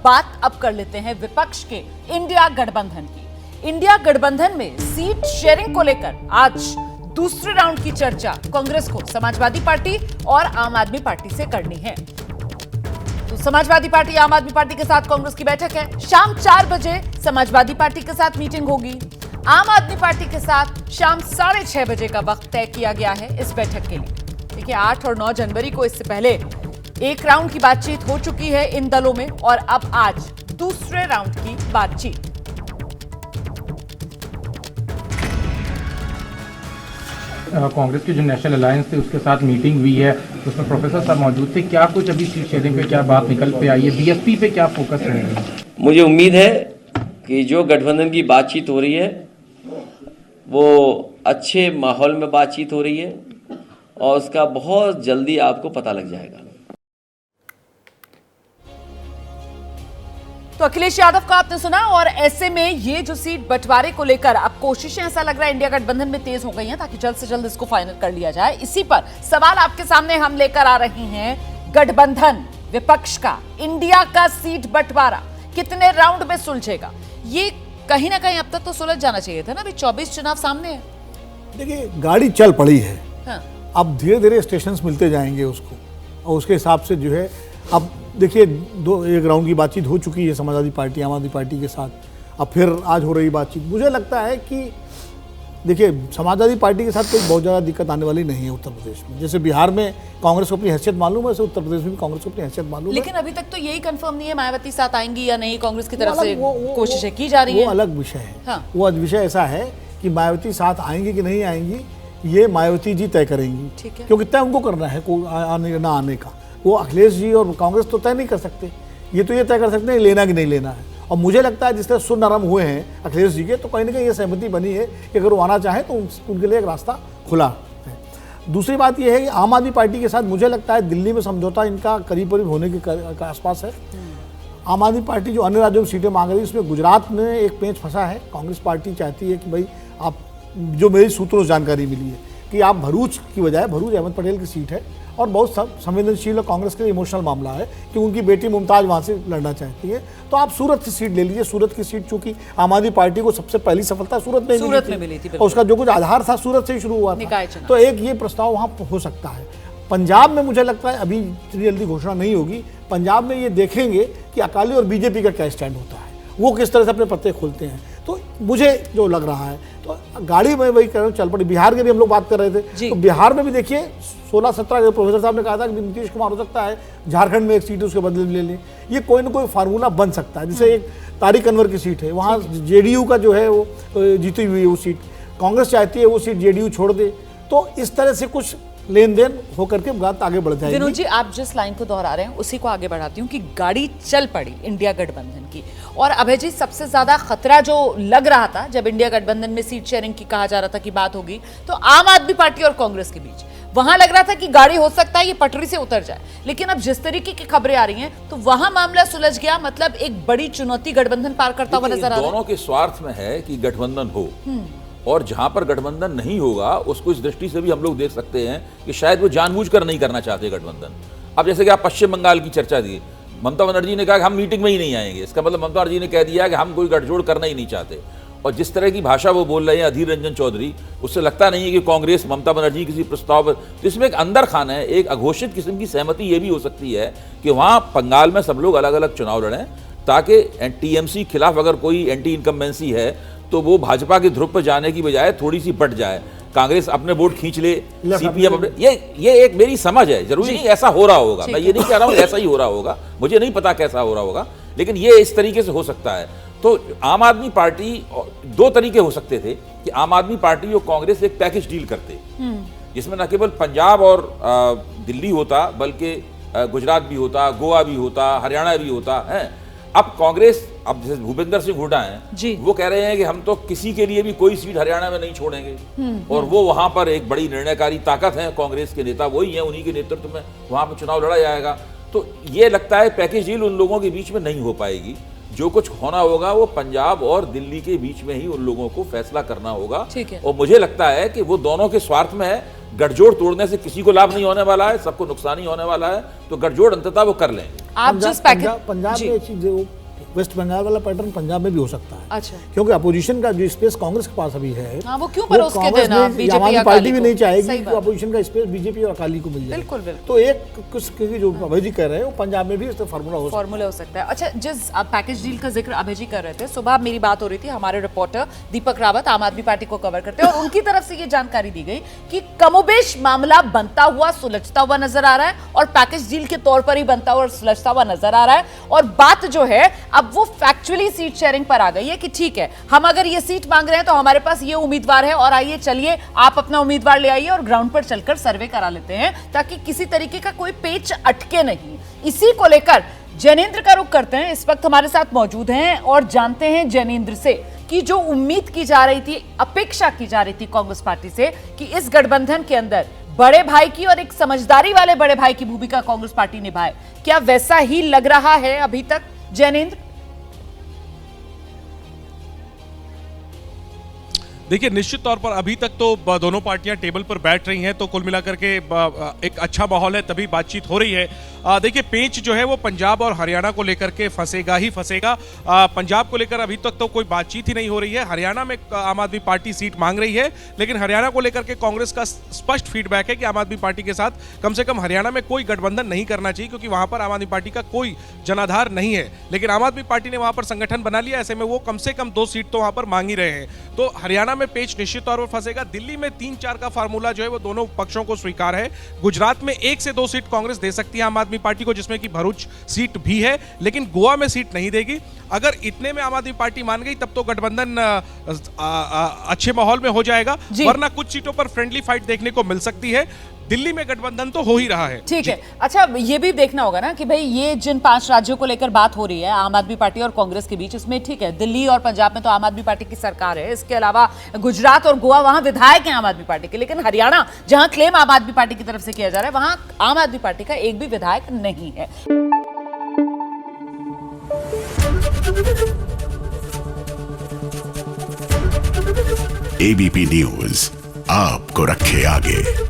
बात अब कर लेते हैं विपक्ष के इंडिया गठबंधन की। इंडिया गठबंधन में सीट शेयरिंग को लेकर आज दूसरे राउंड की चर्चा कांग्रेस को समाजवादी पार्टी और आम आदमी पार्टी से करनी है। तो समाजवादी पार्टी आम आदमी पार्टी के साथ कांग्रेस की बैठक है। शाम 4 बजे समाजवादी पार्टी के साथ मीटिंग होगी। आम आदमी पार्टी के साथ शाम 6:30 बजे का वक्त तय किया गया है इस बैठक के लिए। देखिए 8 और 9 जनवरी को इससे पहले एक राउंड की बातचीत हो चुकी है इन दलों में और अब आज दूसरे राउंड की बातचीत। कांग्रेस की जो नेशनल अलायंस थी उसके साथ मीटिंग हुई है, उसमें प्रोफेसर साहब मौजूद थे। क्या कुछ अभी सीट शेयरिंग पे क्या बात निकल पे आई है, बीएसपी पे क्या फोकस रहेगा? मुझे उम्मीद है कि जो गठबंधन की बातचीत हो रही है वो अच्छे माहौल में बातचीत हो रही है और उसका बहुत जल्दी आपको पता लग जाएगा। तो अखिलेश यादव का आपने सुना और ऐसे में ये जो सीट बंटवारे को लेकर अब कोशिशें ऐसा लग रहा है इंडिया गठबंधन में तेज हो गई हैं ताकि जल्द से जल्द इसको फाइनल कर लिया जाए। इसी पर सवाल आपके सामने हम लेकर आ रहे हैं। गठबंधन विपक्ष का इंडिया का सीट बंटवारा कितने राउंड में सुलझेगा? ये कहीं ना कहीं अब तक तो सुलझ जाना चाहिए था ना। अभी 24 चुनाव सामने है। देखिए गाड़ी चल पड़ी है। हाँ। अब धीरे धीरे स्टेशन मिलते जाएंगे उसको और उसके हिसाब से जो है अब देखिए एक राउंड की बातचीत हो चुकी है समाजवादी पार्टी आम आदमी पार्टी के साथ। अब फिर आज हो रही बातचीत। मुझे लगता है कि देखिए समाजवादी पार्टी के साथ कोई बहुत ज़्यादा दिक्कत आने वाली नहीं है उत्तर प्रदेश में। जैसे बिहार में कांग्रेस को अपनी हैसियत मालूम है वैसे उत्तर प्रदेश में भी कांग्रेस को अपनी हैसियत मालूम है। लेकिन अभी तक तो यही कंफर्म नहीं है मायावती साथ आएंगी या नहीं। कांग्रेस की तरफ से कोशिशें की जा रही है। वो अलग विषय है। हाँ। वो विषय ऐसा है कि मायावती साथ आएंगी कि नहीं आएंगी ये मायावती जी तय करेंगी। ठीक है। क्योंकि तय उनको करना है आने ना आने का। वो अखिलेश जी और कांग्रेस तो तय नहीं कर सकते। ये तो ये तय कर सकते हैं लेना कि नहीं लेना है। और मुझे लगता है जिस तरह सुर नरम हुए हैं अखिलेश जी के तो कहीं ना कहीं ये सहमति बनी है कि अगर वो आना चाहें तो उनके लिए एक रास्ता खुला है। दूसरी बात ये है कि आम आदमी पार्टी के साथ मुझे लगता है दिल्ली में समझौता इनका करीब करीब होने के आसपास है। आम आदमी पार्टी जो अन्य राज्यों में सीटें मांग रही है उसमें गुजरात में एक पेंच फंसा है। कांग्रेस पार्टी चाहती है कि भाई आप जो मेरी सूत्रों से जानकारी मिली है कि आप भरूच की बजाय भरूच अहमद पटेल की सीट है और बहुत संवेदनशील और कांग्रेस के लिए इमोशनल मामला है कि उनकी बेटी मुमताज वहाँ से लड़ना चाहती है तो आप सूरत की सीट ले लीजिए। सूरत की सीट चूंकि आम आदमी पार्टी को सबसे पहली सफलता सूरत में मिली थी और उसका जो कुछ आधार था सूरत से ही शुरू हुआ था। तो एक ये प्रस्ताव वहाँ हो सकता है। पंजाब में मुझे लगता है अभी इतनी जल्दी घोषणा नहीं होगी। पंजाब में ये देखेंगे कि अकाली और बीजेपी का क्या स्टैंड होता है, वो किस तरह से अपने पत्ते खोलते हैं। तो मुझे जो लग रहा है तो गाड़ी में वही कह रहा हूँ चल पड़ी। बिहार के भी हम लोग बात कर रहे थे तो बिहार में भी देखिए 16-17 प्रोफेसर साहब ने कहा था कि नीतीश कुमार हो सकता है झारखंड में एक सीट उसके बदले में ले लें। ये कोई ना कोई फार्मूला बन सकता है। जैसे एक तारिक अनवर की सीट है वहाँ जेडीयू का जो है वो जीती हुई है वो सीट। कांग्रेस चाहती है वो सीट जेडीयू छोड़ दे। तो इस तरह से कुछ लेन देन होकर के बात आगे बढ़ जाएगी। विनोद जी आप जिस लाइन को दोहरा रहे हैं उसी को आगे बढ़ाती हूँ कि गाड़ी चल पड़ी इंडिया गठबंधन की। और अभय जी सबसे ज्यादा खतरा जो लग रहा था जब इंडिया गठबंधन में सीट शेयरिंग की कहा जा रहा था कि बात होगी तो आम आदमी पार्टी और कांग्रेस के बीच वहां लग रहा था कि गाड़ी हो सकता है ये पटरी से उतर जाए। लेकिन अब जिस तरीके की खबरें आ रही हैं तो वहां मामला सुलझ गया। मतलब एक बड़ी चुनौती गठबंधन पार करता हुआ नजर आ रहा है। दोनों के स्वार्थ में है कि गठबंधन हो और जहां पर गठबंधन नहीं होगा उसको इस दृष्टि से भी हम लोग देख सकते हैं कि शायद वो जानबूझकर नहीं करना चाहते गठबंधन। अब जैसे कि आप पश्चिम बंगाल की चर्चा दी, ममता बनर्जी ने कहा कि हम मीटिंग में ही नहीं आएंगे। इसका मतलब ममता बनर्जी ने कह दिया कि हम कोई गठजोड़ करना ही नहीं चाहते। और जिस तरह की भाषा वो बोल रहे हैं अधीर रंजन चौधरी, उससे लगता नहीं है कि कांग्रेस ममता बनर्जी किसी प्रस्ताव पर। तो इसमें एक अंदर खाना है, एक अघोषित किस्म की सहमति ये भी हो सकती है कि वहाँ बंगाल में सब लोग अलग अलग चुनाव लड़ें ताकि टीएमसी खिलाफ अगर कोई एंटी इनकम्बेंसी है तो वो भाजपा के ध्रुव पर जाने की बजाय थोड़ी सी बट जाए। कांग्रेस अपने वोट खींच ले, सीपीएम अपने। ये एक मेरी समझ है। जरूरी नहीं ऐसा हो रहा होगा, मैं ये नहीं कह रहा हूँ ऐसा ही हो रहा होगा, मुझे नहीं पता कैसा हो रहा होगा, लेकिन ये इस तरीके से हो सकता है। तो आम आदमी पार्टी दो तरीके हो सकते थे कि आम आदमी पार्टी और कांग्रेस एक पैकेज डील करते जिसमें न केवल पंजाब और दिल्ली होता बल्कि गुजरात भी होता, गोवा भी होता, हरियाणा भी होता है। अब कांग्रेस, अब जैसे भूपेंद्र सिंह हुड्डा हैं वो कह रहे हैं कि हम तो किसी के लिए भी कोई सीट हरियाणा में नहीं छोड़ेंगे और वो वहां पर एक बड़ी निर्णयकारी ताकत है। कांग्रेस के नेता वही हैं, उन्हीं के नेतृत्व में वहां पर चुनाव लड़ा जाएगा। तो ये लगता है पैकेज डील उन लोगों के बीच में नहीं हो पाएगी। जो कुछ होना होगा वो पंजाब और दिल्ली के बीच में ही उन लोगों को फैसला करना होगा। और मुझे लगता है कि वो दोनों के स्वार्थ में है। गठजोड़ तोड़ने से किसी को लाभ नहीं होने वाला है, सबको नुकसान ही होने वाला है। तो गठजोड़ अंततः वो कर लेंगे। आप जिस पैकेज पंजाब जी। में एक चीज वो वेस्ट बंगाल वाला पैटर्न पंजाब में भी हो सकता है। अच्छा। क्योंकि अपोजिशन का जो स्पेस कांग्रेस के पास अभी है, हाँ, वो क्यों परोस के कांग्रेस देना में- बीजेपी आम आदमी या पार्टी अकाली भी को? नहीं चाहेगी सही कि बात। अपोजिशन का स्पेस बीजेपी और अकाली को मिल जाए। बिल्कुल, बिल्कुल। तो एक कुछ क्योंकि जो अभय जी कह रहे हैं वो पंजाब में भी इसका फार्मूला हो सकता है। फॉर्मूला हो सकता है। अच्छा, जिस पैकेज डील का जिक्र अभय जी कर रहे थे, सुबह मेरी बात हो रही थी, हमारे रिपोर्टर दीपक रावत आम आदमी पार्टी को कवर करते हैं और उनकी तरफ से ये जानकारी दी गई कि कमोबेश मामला बनता हुआ सुलझता हुआ नजर आ रहा है और पैकेज डील के तौर पर ही बनता हुआ और सुलझता हुआ नजर आ रहा है। और बात जो है अब वो फैक्चुअली सीट शेयरिंग पर आ गई है कि ठीक है, हम अगर ये सीट मांग रहे हैं तो हमारे पास ये उम्मीदवार है और आइए चलिए आप अपना उम्मीदवार ले आइए और ग्राउंड पर चलकर सर्वे करा लेते हैं ताकि किसी तरीके का कोई पेच अटके नहीं। इसी को लेकर जैनेंद्र का रुख करते हैं, इस वक्त हमारे साथ मौजूद हैं और जानते हैं जैनेंद्र से कि जो उम्मीद की जा रही थी, अपेक्षा की जा रही थी कांग्रेस पार्टी से कि इस गठबंधन के अंदर बड़े भाई की और एक समझदारी वाले बड़े भाई की भूमिका कांग्रेस पार्टी निभाए, क्या वैसा ही लग रहा है अभी तक जैनेंद्र? देखिए, निश्चित तौर पर अभी तक तो दोनों पार्टियां टेबल पर बैठ रही हैं, तो कुल मिलाकर के एक अच्छा माहौल है, तभी बातचीत हो रही है। देखिए, पेंच जो है वो पंजाब और हरियाणा को लेकर के फंसेगा ही फंसेगा। पंजाब को लेकर अभी तक तो कोई बातचीत ही नहीं हो रही है। हरियाणा में आम आदमी पार्टी सीट मांग रही है, लेकिन हरियाणा को लेकर के कांग्रेस का स्पष्ट फीडबैक है कि आम आदमी पार्टी के साथ कम से कम हरियाणा में कोई गठबंधन नहीं करना चाहिए, क्योंकि वहां पर आम आदमी पार्टी का कोई जनाधार नहीं है। लेकिन आम आदमी पार्टी ने वहां पर संगठन बना लिया, ऐसे में वो कम से कम 2 सीट तो वहां पर मांग ही रहे हैं। तो हरियाणा में पेच निश्चित तौर पर फंसेगा। दिल्ली में 3-4 का फार्मूला जो है वो दोनों पक्षों को स्वीकार है। गुजरात में 1 से 2 सीट कांग्रेस दे सकती है आम आदमी पार्टी को, जिसमें कि भरूच सीट भी है, लेकिन गोवा में सीट नहीं देगी। अगर इतने में आम आदमी पार्टी मान गई तब तो गठबंधन अच्छे माहौल में हो जाएगा, वरना कुछ सीटों पर फ्रेंडली फाइट देखने को मिल सकती है। दिल्ली में गठबंधन तो हो ही रहा है। ठीक है। अच्छा, ये भी देखना होगा ना कि भाई ये जिन 5 राज्यों को लेकर बात हो रही है आम आदमी पार्टी और कांग्रेस के बीच, इसमें ठीक है दिल्ली और पंजाब में तो आम आदमी पार्टी की सरकार है, इसके अलावा गुजरात और गोवा वहां विधायक हैं आम आदमी पार्टी के, लेकिन हरियाणा जहां क्लेम आम आदमी पार्टी की तरफ से किया जा रहा है वहां आम आदमी पार्टी का एक भी विधायक नहीं है। एबीपी न्यूज आपको रखे आगे।